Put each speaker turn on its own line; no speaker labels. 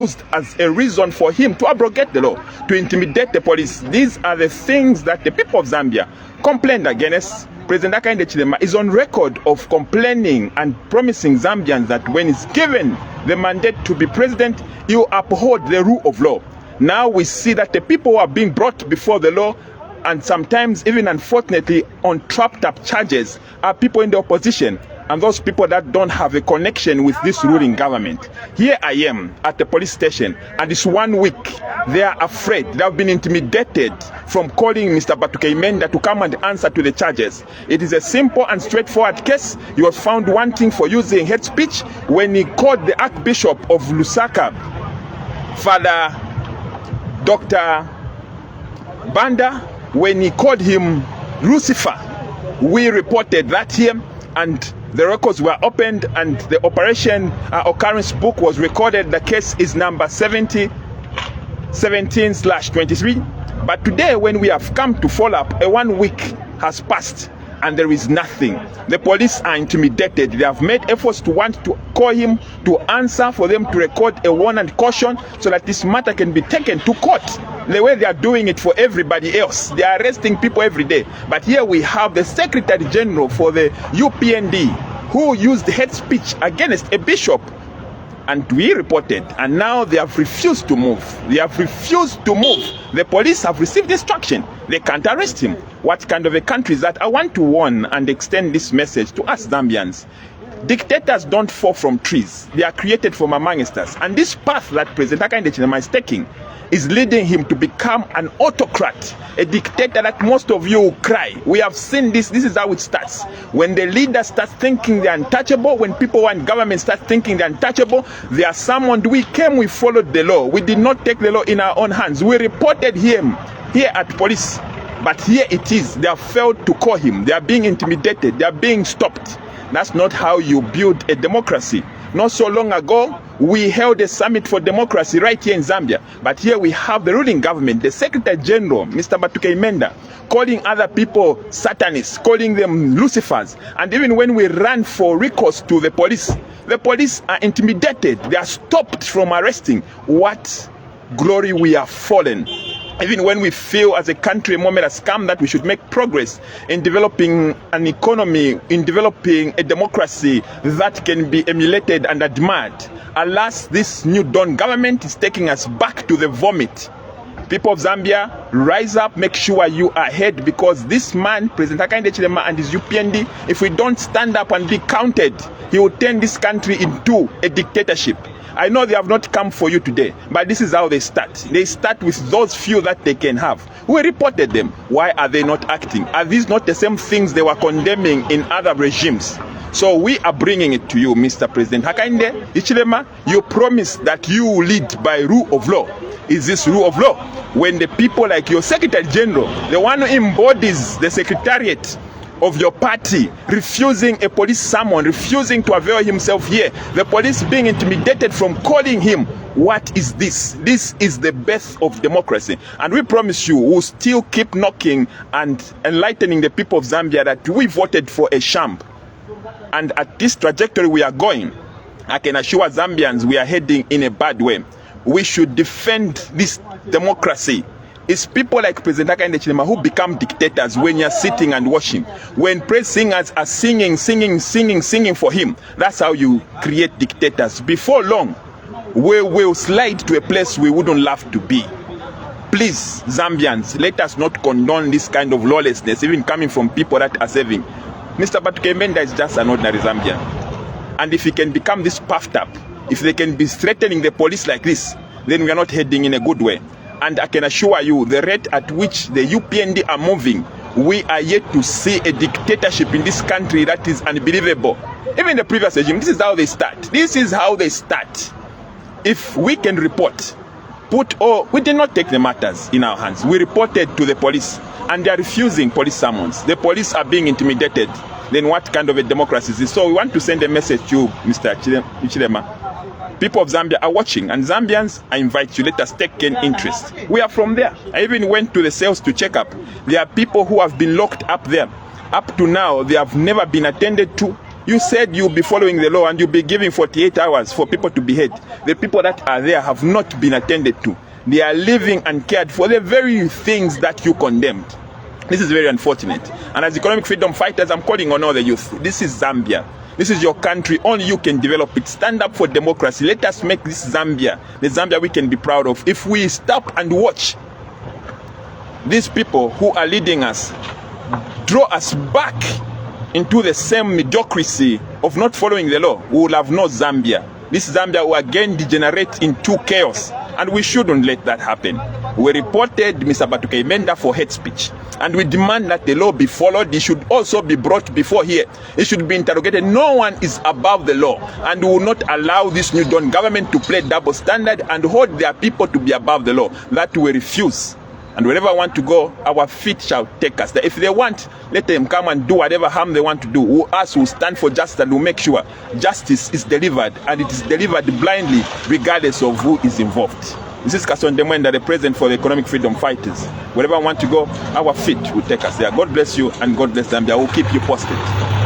used as a reason for him to abrogate the law, to intimidate the police. These are the things that the people of Zambia complained against. President Hakainde Hichilema is on record of complaining and promising Zambians that when he's given the mandate to be president, he will uphold the rule of law. Now we see that the people who are being brought before the law, and sometimes even unfortunately on trapped up charges, are people in the opposition and those people that don't have a connection with this ruling government. Here I am at the police station, and it's 1 week. They are afraid. They have been intimidated from calling Mr. Batuke Imenda to come and answer to the charges. It is a simple and straightforward case. He was found wanting for using hate speech when he called the Archbishop of Lusaka, Father Dr. Banda, when he called him Lucifer. We reported that here, and the records were opened, and the operation occurrence book was recorded. The case is number 17/23. But today, when we have come to follow up, 1 week has passed and there is nothing. The police are intimidated. They have made efforts to want to call him to answer, for them to record a warn and caution so that this matter can be taken to court, the way they are doing it for everybody else. They are arresting people every day. But here we have the Secretary General for the UPND who used hate speech against a bishop, and we reported, and now they have refused to move. They have refused to move. The police have received instruction. They can't arrest him. What kind of a country is that? I want to warn and extend this message to us Zambians. Dictators don't fall from trees. They are created from amongst us. And this path that President Hakainde Hichilema is taking is leading him to become an autocrat, a dictator that most of you will cry. We have seen this. This is how it starts. When the leaders start thinking they're untouchable, when people in government start thinking they're untouchable, they are summoned. We came, we followed the law. We did not take the law in our own hands. We reported him here at police. But here it is. They have failed to call him. They are being intimidated. They are being stopped. That's not how you build a democracy. Not so long ago, we held a summit for democracy right here in Zambia. But here we have the ruling government, the Secretary General, Mr. Batuke Imenda, calling other people Satanists, calling them Lucifers. And even when we ran for recourse to the police are intimidated. They are stopped from arresting. What glory we have fallen. Even when we feel as a country a moment has come that we should make progress in developing an economy, in developing a democracy that can be emulated and admired. Alas, this new dawn government is taking us back to the vomit. People of Zambia, rise up, make sure you are ahead, because this man, President Hakainde Hichilema and his UPND, if we don't stand up and be counted, he will turn this country into a dictatorship. I know they have not come for you today, but this is how they start. They start with those few that they can have. We reported them. Why are they not acting? Are these not the same things they were condemning in other regimes? So we are bringing it to you, Mr. President Hakainde Hichilema. You promised that you will lead by rule of law. Is this rule of law? When the people like your Secretary General, the one who embodies the secretariat of your party, refusing a police summon, refusing to avail himself here, the police being intimidated from calling him. What is this? This is the birth of democracy. And we promise you, we'll still keep knocking and enlightening the people of Zambia that we voted for a sham. And at this trajectory we are going, I can assure Zambians we are heading in a bad way. We should defend this democracy. It's people like President Hakainde Hichilema who become dictators when you're sitting and watching. When praise singers are singing for him, that's how you create dictators. Before long, we will slide to a place we wouldn't love to be. Please, Zambians, let us not condone this kind of lawlessness, even coming from people that are serving. Mr. Batuke Imenda is just an ordinary Zambian. And if he can become this puffed up, if they can be threatening the police like this, then we are not heading in a good way. And I can assure you, the rate at which the UPND are moving, we are yet to see a dictatorship in this country that is unbelievable. Even the previous regime, this is how they start. This is how they start. If we can report, we did not take the matters in our hands. We reported to the police, and they are refusing police summons. The police are being intimidated. Then what kind of a democracy is this? So we want to send a message to you, Mr. Hichilema. People of Zambia are watching, and Zambians, I invite you, let us take an interest. We are from there. I even went to the cells to check up. There are people who have been locked up there. Up to now, they have never been attended to. You said you'll be following the law and you'll be giving 48 hours for people to behead. The people that are there have not been attended to. They are living and cared for the very things that you condemned. This is very unfortunate. And as economic freedom fighters, I'm calling on all the youth. This is Zambia. This is your country. Only you can develop it. Stand up for democracy. Let us make this Zambia the Zambia we can be proud of. If we stop and watch these people who are leading us draw us back into the same mediocrity of not following the law, we will have no Zambia. This Zambia will again degenerate into chaos, and we shouldn't let that happen. We reported Mr. Batuke Imenda for hate speech, and we demand that the law be followed. He should also be brought before here. He should be interrogated. No one is above the law, and we will not allow this new Dawn government to play double standard and hold their people to be above the law. That we refuse. And wherever I want to go, our feet shall take us there. If they want, let them come and do whatever harm they want to do. Us will stand for justice and will make sure justice is delivered, and it is delivered blindly, regardless of who is involved. This is Kasonde Mwenda, the president for the economic freedom fighters. Wherever I want to go, our feet will take us there. God bless you and God bless Zambia. I will keep you posted.